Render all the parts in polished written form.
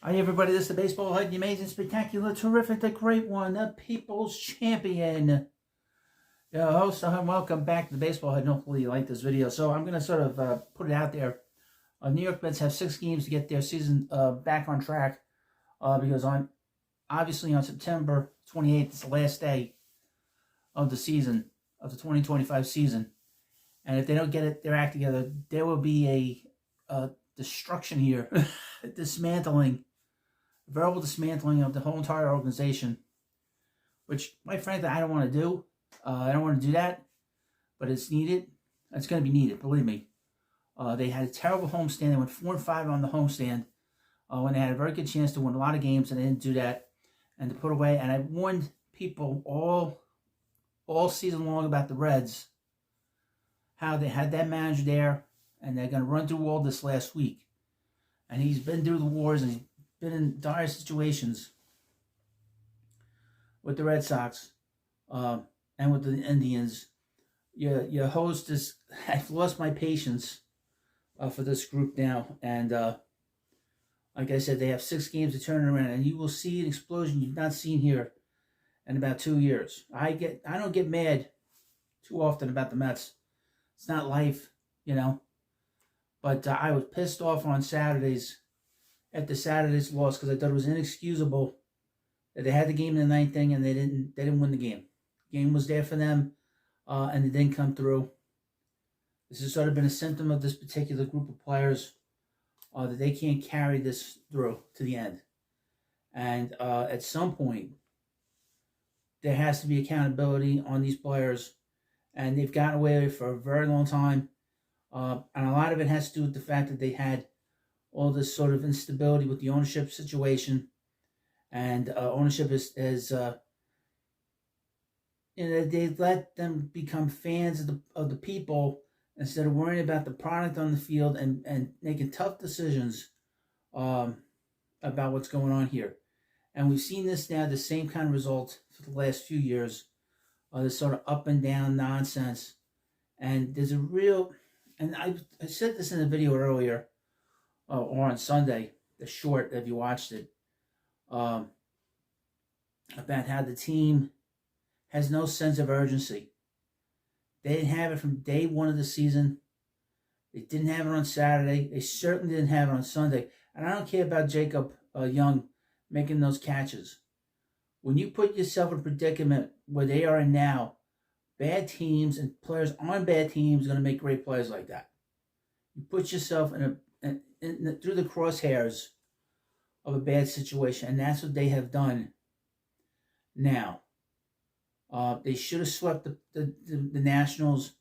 Hi everybody, this is the Baseball Head, the amazing, spectacular, terrific, the great one, the People's Champion. Your host, and welcome back to the Baseball Head, and hopefully you like this video. So I'm going to sort of put it out there. New York Mets have 6 games to get their season back on track because obviously on September 28th is the last day of the season, of the 2025 season. And if they don't get their act together, there will be a destruction here, dismantling, verbal dismantling of the whole entire organization, which, quite frankly, I don't want to do. I don't want to do that, but it's needed. It's going to be needed, believe me. They had a terrible homestand. They went 4-5 on the homestand when they had a very good chance to win a lot of games, and they didn't do that and to put away. And I warned people all season long about the Reds, how they had that manager there, and they're going to run through all this last week. And he's been through the wars, and he's been in dire situations with the Red Sox and with the Indians. Your host is, I've lost my patience for this group now. And like I said, they have 6 games to turn it around, and you will see an explosion you've not seen here in about 2 years. I don't get mad too often about the Mets. It's not life, you know. But I was pissed off on Saturdays after Saturday's loss because I thought it was inexcusable that they had the game in the 9th inning and they didn't win the game. The game was there for them, and it didn't come through. This has sort of been a symptom of this particular group of players that they can't carry this through to the end. And at some point, there has to be accountability on these players, and they've gotten away with it for a very long time. And a lot of it has to do with the fact that they had all this sort of instability with the ownership situation, and ownership is they let them become fans of the people instead of worrying about the product on the field and making tough decisions about what's going on here. And we've seen this now, the same kind of result for the last few years, this sort of up and down nonsense. And there's a real, and I said this in a video earlier, or on Sunday, the short, if you watched it, about how the team has no sense of urgency. They didn't have it from day one of the season. They didn't have it on Saturday. They certainly didn't have it on Sunday. And I don't care about Jacob Young making those catches. When you put yourself in a predicament where they are in now, bad teams and players on bad teams are going to make great plays like that. You put yourself through the crosshairs of a bad situation, and that's what they have done now. They should have swept the Nationals.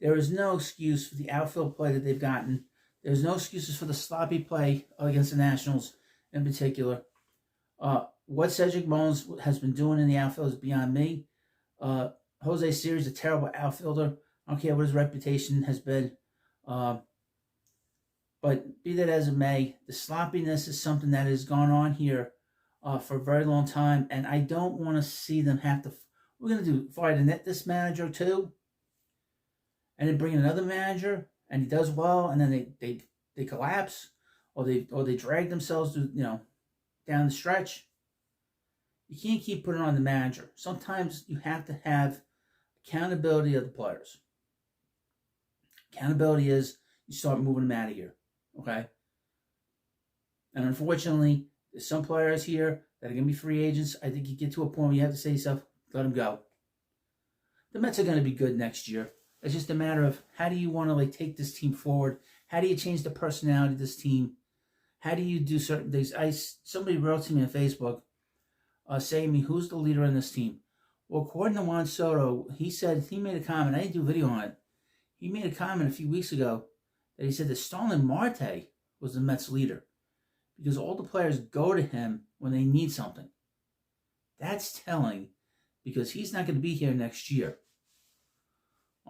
There is no excuse for the outfield play that they've gotten. There's no excuses for the sloppy play against the Nationals in particular. What Cedric Mullins has been doing in the outfield is beyond me. Jose Siri's a terrible outfielder. I don't care what his reputation has been. But be that as it may, the sloppiness is something that has gone on here for a very long time. And I don't want to see them have to... We're going to fire this manager too. And then bring in another manager. And he does well. And then they collapse. Or they drag themselves to, down the stretch. You can't keep putting on the manager. Sometimes you have to have accountability of the players. Accountability is you start moving them out of here. Okay? And unfortunately, there's some players here that are going to be free agents. I think you get to a point where you have to say to yourself, let them go. The Mets are going to be good next year. It's just a matter of how do you want to take this team forward? How do you change the personality of this team? How do you do certain things? Somebody wrote to me on Facebook saying to me, who's the leader in this team? Well, according to Juan Soto, he made a comment. I didn't do a video on it. He made a comment a few weeks ago that he said that Starling Marte was the Mets leader because all the players go to him when they need something. That's telling because he's not going to be here next year.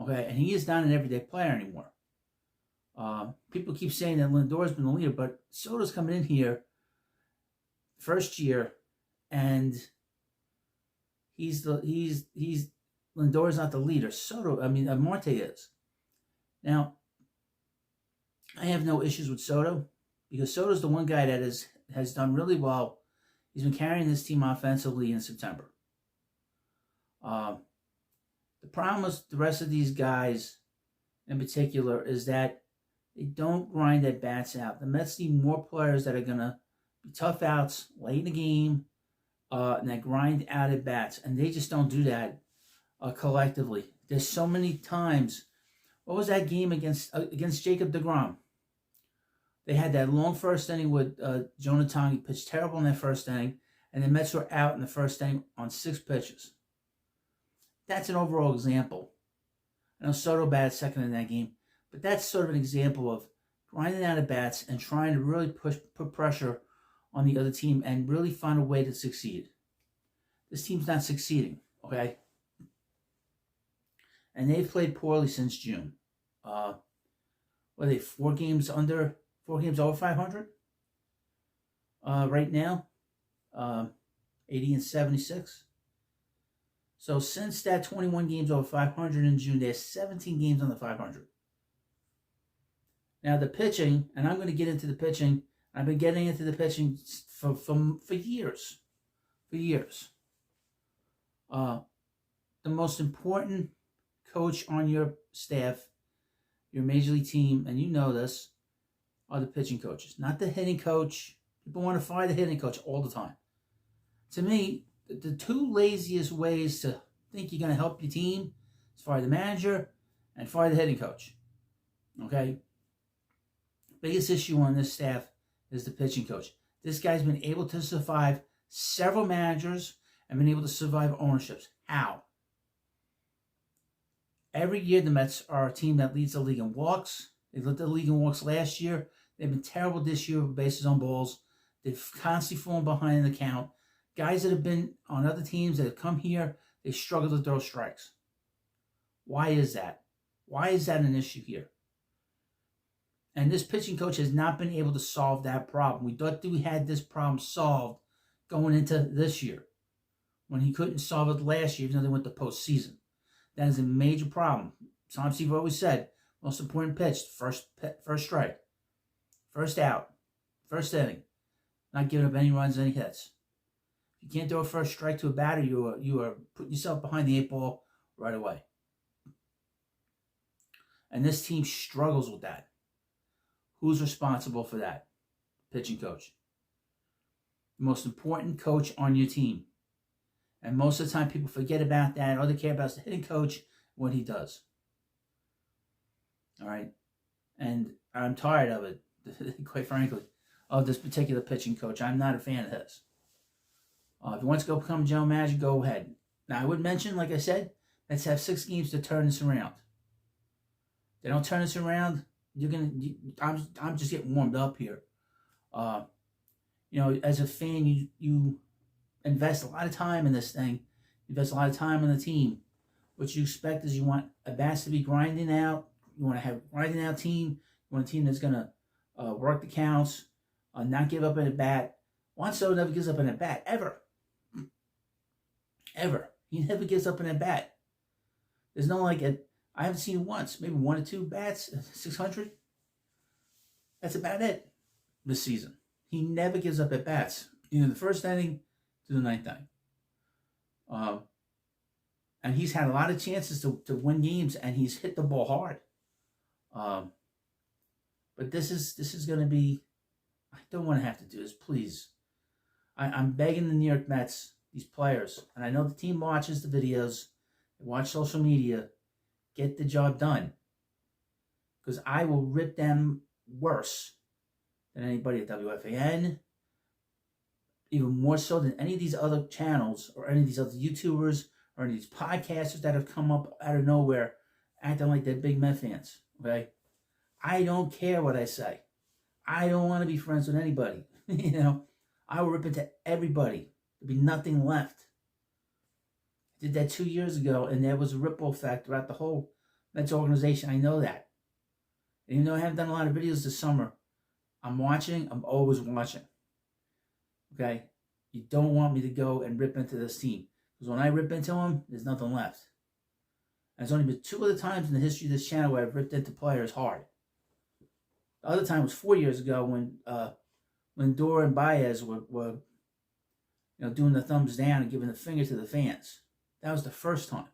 Okay, and he is not an everyday player anymore. People keep saying that Lindor's been the leader, but Soto's coming in here first year, and Lindor's not the leader. Marte is. Now, I have no issues with Soto because Soto's the one guy that has has done really well. He's been carrying this team offensively in September. Uh, the problem with the rest of these guys in particular is that they don't grind their bats out. The Mets need more players that are going to be tough outs late in the game and that grind out at bats. And they just don't do that collectively. There's so many times. What was that game against Jacob deGrom? They had that long first inning with Jonah Tong. He pitched terrible in that first inning, and the Mets were out in the first inning on 6 pitches. That's an overall example. I know Soto batted second in that game, but that's sort of an example of grinding out at bats and trying to really put pressure on the other team and really find a way to succeed. This team's not succeeding, okay? And they've played poorly since June. What are they, 4 games over 500? Right now, 80 and 76. So since that 21 games over 500 in June, there's 17 games under 500. Now the pitching, and I'm going to get into the pitching. I've been getting into the pitching for years. For years. The most important coach on your staff, your major league team, and you know this, are the pitching coaches, not the hitting coach. People want to fire the hitting coach all the time. To me, the 2 laziest ways to think you're going to help your team is fire the manager and fire the hitting coach. Okay? Biggest issue on this staff is the pitching coach. This guy's been able to survive several managers and been able to survive ownerships. How? Every year, the Mets are a team that leads the league in walks. They led the league in walks last year. They've been terrible this year with bases on balls. They've constantly fallen behind in the count. Guys that have been on other teams that have come here, they struggle to throw strikes. Why is that? Why is that an issue here? And this pitching coach has not been able to solve that problem. We thought that we had this problem solved going into this year when he couldn't solve it last year, even though they went to postseason. That is a major problem. Tom Seaver always said, most important pitch, first strike, first out, first inning, not giving up any runs, any hits. If you can't throw a first strike to a batter, you are putting yourself behind the 8 ball right away. And this team struggles with that. Who's responsible for that? Pitching coach. The most important coach on your team. And most of the time people forget about that. All they care about is the hitting coach, what he does. All right? And I'm tired of it, quite frankly, of this particular pitching coach. I'm not a fan of his. If he wants to go become general manager, go ahead. Now, I would mention, like I said, let's have 6 games to turn this around. If they don't turn this around, I'm just getting warmed up here. As a fan, you invest a lot of time in this thing. You invest a lot of time in the team. What you expect is you want a bats to be grinding out. You want to have a grinding out team. You want a team that's going to work the counts, not give up an at bat. Juan Soto never gives up an at bat, ever. Ever. He never gives up an at bat. There's no I haven't seen it once, maybe 1 or 2 bats, 600. That's about it this season. He never gives up at bats, either the first inning to the 9th inning. And he's had a lot of chances to win games, and he's hit the ball hard. But this is going to be, I don't want to have to do this, please. I'm begging the New York Mets, these players, and I know the team watches the videos, they watch social media, get the job done. Because I will rip them worse than anybody at WFAN, even more so than any of these other channels or any of these other YouTubers or any of these podcasters that have come up out of nowhere acting like they're big Met fans, okay? I don't care what I say. I don't want to be friends with anybody. I will rip into everybody. There'll be nothing left. I did that 2 years ago, and there was a ripple effect throughout the whole Mets organization. I know that. And even though I haven't done a lot of videos this summer, I'm watching. I'm always watching. Okay? You don't want me to go and rip into this team. Because when I rip into them, there's nothing left. And there's only been 2 other times in the history of this channel where I've ripped into players hard. The other time was 4 years ago when Lindor and Baez were doing the thumbs down and giving the finger to the fans. That was the first time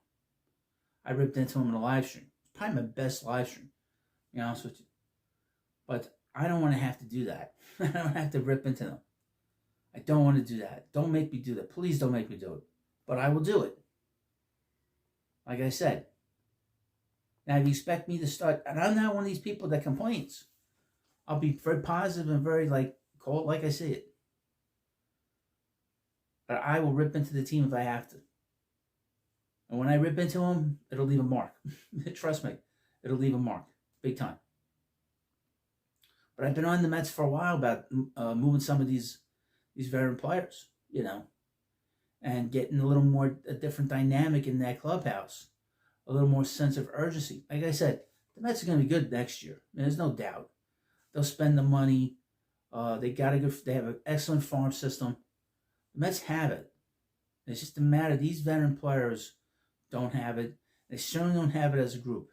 I ripped into him in a live stream. It's probably my best live stream, to be honest with you. But I don't want to have to do that. I don't have to rip into them. I don't want to do that. Don't make me do that. Please don't make me do it. But I will do it. Like I said. Now, if you expect me to start, and I'm not one of these people that complains. I'll be very positive and very, call it like I see it. But I will rip into the team if I have to. And when I rip into them, it'll leave a mark. Trust me, it'll leave a mark. Big time. But I've been on the Mets for a while about moving some of these veteran players, and getting a different dynamic in that clubhouse. A little more sense of urgency. Like I said, the Mets are going to be good next year. There's no doubt. They'll spend the money. They have an excellent farm system. The Mets have it. It's just a matter these veteran players don't have it. They certainly don't have it as a group.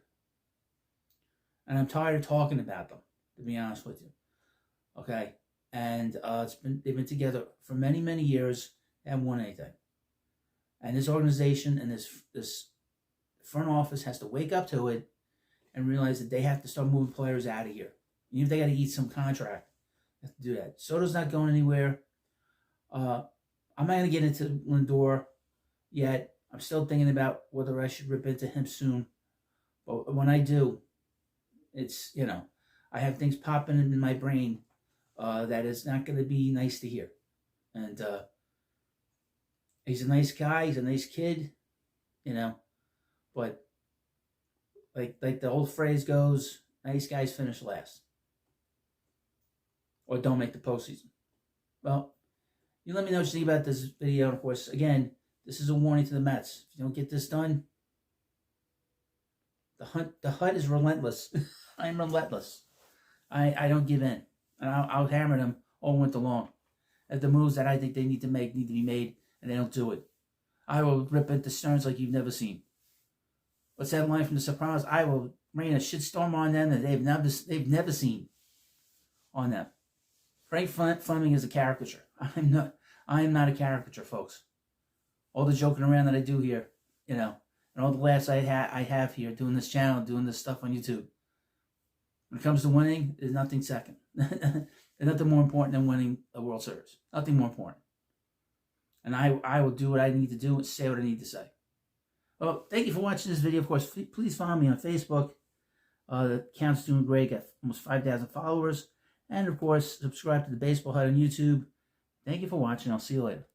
And I'm tired of talking about them, to be honest with you. Okay? And they've been together for many, many years. They haven't won anything. And this organization and this front office has to wake up to it and realize that they have to start moving players out of here. Even if they got to eat some contract, they have to do that. Soto's not going anywhere. I'm not going to get into Lindor yet. I'm still thinking about whether I should rip into him soon. But when I do, it's, I have things popping in my brain that is not going to be nice to hear. And he's a nice guy. He's a nice kid, But like the old phrase goes, nice guys finish last. Or don't make the postseason. Well, you let me know what you think about this video. Of course, again, this is a warning to the Mets. If you don't get this done, the HUD is relentless. I'm relentless. I don't give in. And I'll hammer them all winter long. At the moves that I think they need to be made, and they don't do it. I will rip into Stearns like you've never seen. What's that line from The Sopranos? I will rain a shitstorm on them that they've never seen on them. Frank Fleming is a caricature. I am not a caricature, folks. All the joking around that I do here, and all the laughs I have here doing this channel, doing this stuff on YouTube. When it comes to winning, there's nothing second. There's nothing more important than winning a World Series. Nothing more important. And I will do what I need to do and say what I need to say. Well, thank you for watching this video. Of course, please follow me on Facebook. The account's doing great. Got almost 5,000 followers. And, of course, subscribe to the Baseball Hut on YouTube. Thank you for watching. I'll see you later.